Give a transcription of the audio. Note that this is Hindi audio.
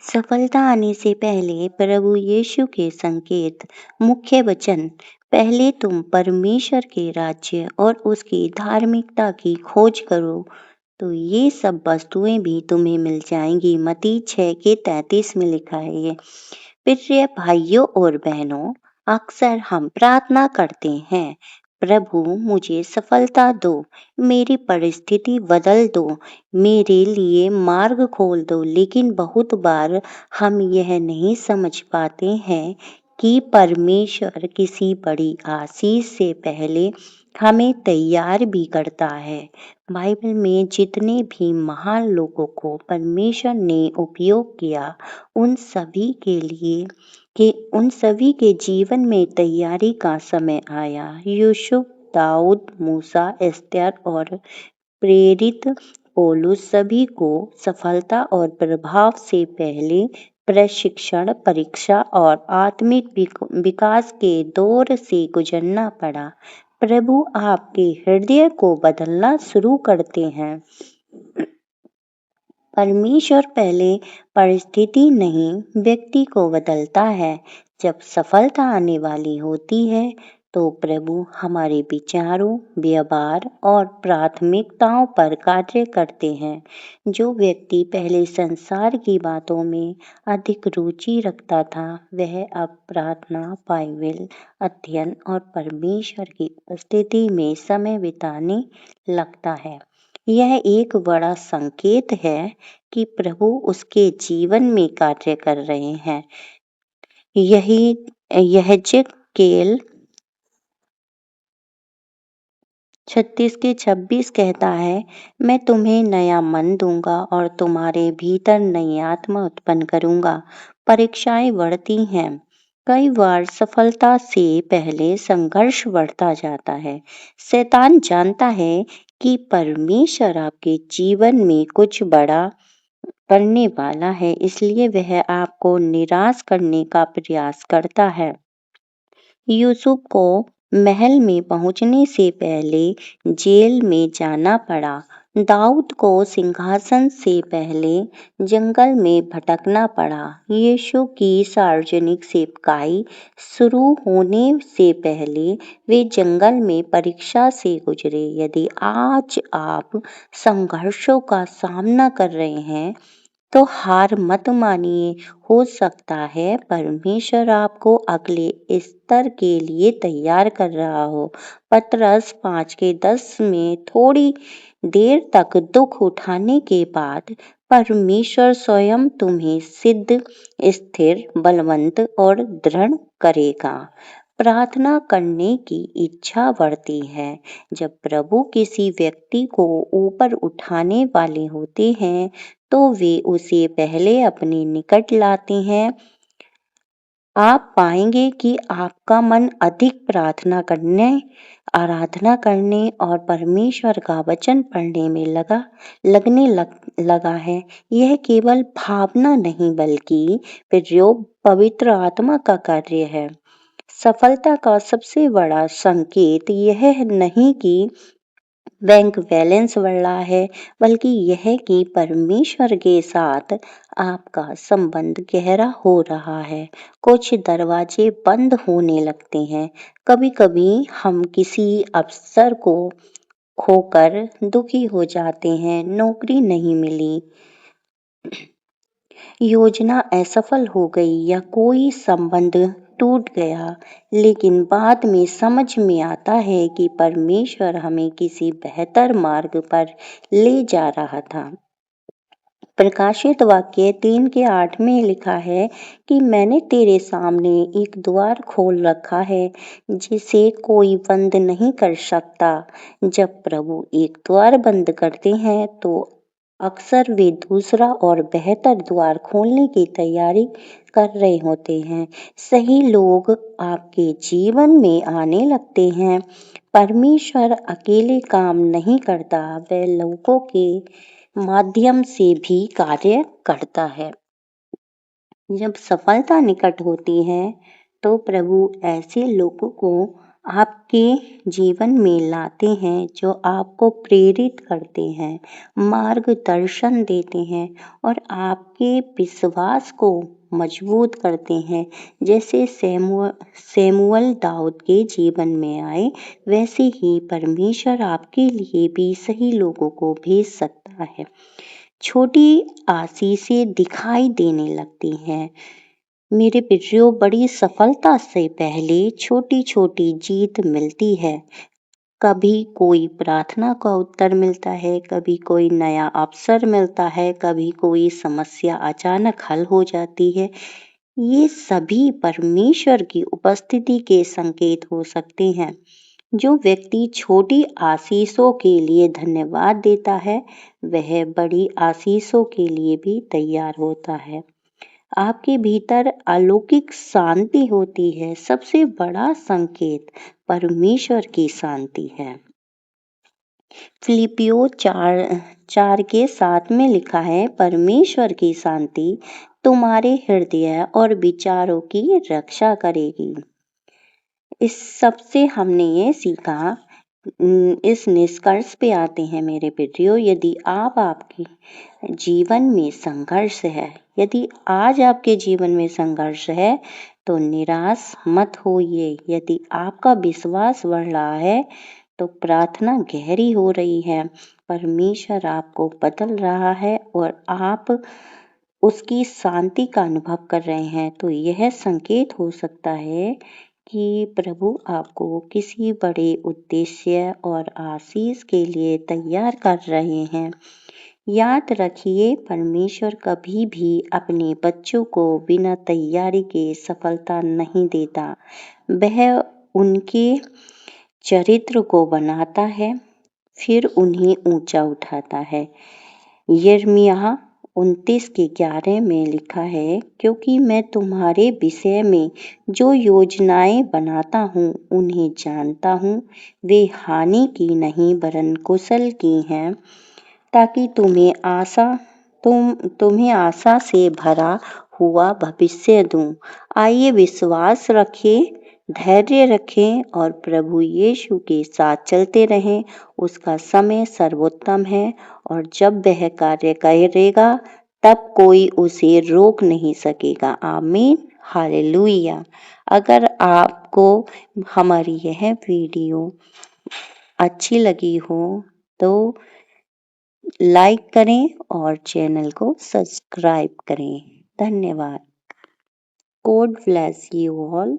सफलता आने से पहले प्रभु यीशु के संकेत। मुख्य वचन। पहले तुम परमेश्वर के राज्य और उसकी धार्मिकता की खोज करो तो ये सब वस्तुएं भी तुम्हें मिल जाएंगी। मत्ती 6:33 में लिखा है ये। प्रिय भाइयों और बहनों, अक्सर हम प्रार्थना करते हैं, प्रभु मुझे सफलता दो, मेरी परिस्थिति बदल दो, मेरे लिए मार्ग खोल दो। लेकिन बहुत बार हम यह नहीं समझ पाते हैं कि परमेश्वर किसी बड़ी आशीष से पहले हमें तैयार भी करता है। बाइबल में जितने भी महान लोगों को परमेश्वर ने उपयोग किया, उन सभी के लिए कि उन सभी के जीवन में तैयारी का समय आया। यूसुफ, दाऊद, मूसा, एस्तर और प्रेरित पौलुस सभी को सफलता और प्रभाव से पहले प्रशिक्षण, परीक्षा और आत्मिक विकास के दौर से गुजरना पड़ा। प्रभु आपके हृदय को बदलना शुरू करते हैं। परमेश्वर पहले परिस्थिति नहीं, व्यक्ति को बदलता है। जब सफलता आने वाली होती है तो प्रभु हमारे विचारों, व्यवहार और प्राथमिकताओं पर कार्य करते हैं। जो व्यक्ति पहले संसार की बातों में अधिक रुचि रखता था, वह अब प्रार्थना, बाइबल अध्ययन और परमेश्वर की उपस्थिति में समय बिताने लगता है। यह एक बड़ा संकेत है कि प्रभु उसके जीवन में कार्य कर रहे हैं। यहेजकेल 36:26 कहता है, मैं तुम्हें नया मन दूंगा और तुम्हारे भीतर नई आत्मा उत्पन्न करूंगा। परीक्षाएं बढ़ती हैं। कई बार सफलता से पहले संघर्ष बढ़ता जाता है। शैतान जानता है कि परमेश्वर आपके जीवन में कुछ बड़ा करने वाला है, इसलिए वह आपको निराश करने का प्रयास करता है। यूसुफ को महल में पहुंचने से पहले जेल में जाना पड़ा। दाऊद को सिंहासन से पहले जंगल में भटकना पड़ा। यीशु की सार्वजनिक सेवकाई शुरू होने से पहले वे जंगल में परीक्षा से गुजरे। यदि आज आप संघर्षों का सामना कर रहे हैं तो हार मत मानिए। हो सकता है परमेश्वर आपको अगले स्तर के लिए तैयार कर रहा हो। पतरस 5:10 में थोड़ी देर तक दुख उठाने के बाद परमेश्वर स्वयं तुम्हें सिद्ध, स्थिर, बलवंत और दृढ़ करेगा। प्रार्थना करने की इच्छा बढ़ती है। जब प्रभु किसी व्यक्ति को ऊपर उठाने वाले होते हैं तो वे उसे पहले अपने निकट लाते हैं। आप पाएंगे कि आपका मन अधिक प्रार्थना करने, आराधना करने और परमेश्वर का वचन पढ़ने में लगने लगा है। यह केवल भावना नहीं बल्कि प्रयोग पवित्र आत्मा का कार्य है। सफलता का सबसे बड़ा संकेत यह नहीं कि बैंक बैलेंस बढ़ रहा है, बल्कि यह कि परमेश्वर के साथ आपका संबंध गहरा हो रहा है। कुछ दरवाजे बंद होने लगते हैं। कभी-कभी हम किसी अवसर को खोकर दुखी हो जाते हैं, नौकरी नहीं मिली, योजना असफल हो गई या कोई संबंध टूट गया। लेकिन बाद में समझ में आता है कि परमेश्वर हमें किसी बेहतर मार्ग पर ले जा रहा था। प्रकाशित वाक्य 3:8 में लिखा है कि मैंने तेरे सामने एक द्वार खोल रखा है जिसे कोई बंद नहीं कर सकता। जब प्रभु एक द्वार बंद करते हैं तो अक्सर वे दूसरा और बेहतर द्वार खोलने की तैयारी कर रहे होते हैं। सही लोग आपके जीवन में आने लगते हैं। परमेश्वर अकेले काम नहीं करता, वह लोगों के माध्यम से भी कार्य करता है। जब सफलता निकट होती है तो प्रभु ऐसे लोगों को आपके जीवन में लाते हैं, जो आपको प्रेरित करते हैं, मार्गदर्शन देते हैं और आपके विश्वास को मजबूत करते हैं। जैसे सैमुअल दाऊद के जीवन में आए, वैसे ही परमेश्वर आपके लिए भी सही लोगों को भेज सकता है। छोटी आशीषें दिखाई देने लगती हैं। मेरे प्रियो, बड़ी सफलता से पहले छोटी छोटी जीत मिलती है। कभी कोई प्रार्थना का उत्तर मिलता है, कभी कोई नया अवसर मिलता है, कभी कोई समस्या अचानक हल हो जाती है। ये सभी परमेश्वर की उपस्थिति के संकेत हो सकते हैं। जो व्यक्ति छोटी आशीषों के लिए धन्यवाद देता है, वह बड़ी आशीषों के लिए भी तैयार होता है। आपके भीतर अलौकिक शांति होती है। सबसे बड़ा संकेत परमेश्वर की शांति है। फिलिपियो 4:7 में लिखा है, परमेश्वर की शांति तुम्हारे हृदय और विचारों की रक्षा करेगी। इस सबसे हमने ये सीखा, इस निष्कर्ष पे आते हैं मेरे प्रियो, यदि आपके जीवन में संघर्ष है, यदि आज आपके जीवन में संघर्ष है, तो निराश मत होइए। यदि आपका विश्वास बढ़ रहा है, तो प्रार्थना गहरी हो रही है। परमेश्वर आपको बदल रहा है और आप उसकी शांति का अनुभव कर रहे हैं, तो यह संकेत हो सकता है कि प्रभु आपको किसी बड़े उद्देश्य और आशीष के लिए तैयार कर रहे हैं। याद रखिए, परमेश्वर कभी भी अपने बच्चों को बिना तैयारी के सफलता नहीं देता। वह उनके चरित्र को बनाता है, फिर उन्हें ऊंचा उठाता है। यिर्मयाह 29:11 में लिखा है, क्योंकि मैं तुम्हारे विषय में जो योजनाएं बनाता हूँ उन्हें जानता हूँ, वे हानि की नहीं वरन कुशल की हैं, ताकि तुम्हें आशा से भरा हुआ भविष्य दूं। आइए विश्वास रखें, धैर्य रखें और प्रभु यीशु के साथ चलते रहें। उसका समय सर्वोत्तम है और जब वह कार्य करेगा, तब कोई उसे रोक नहीं सकेगा। आमीन, हालेलुया। अगर आपको हमारी यह वीडियो अच्छी लगी हो तो लाइक करें और चैनल को सब्सक्राइब करें। धन्यवाद। God bless you all.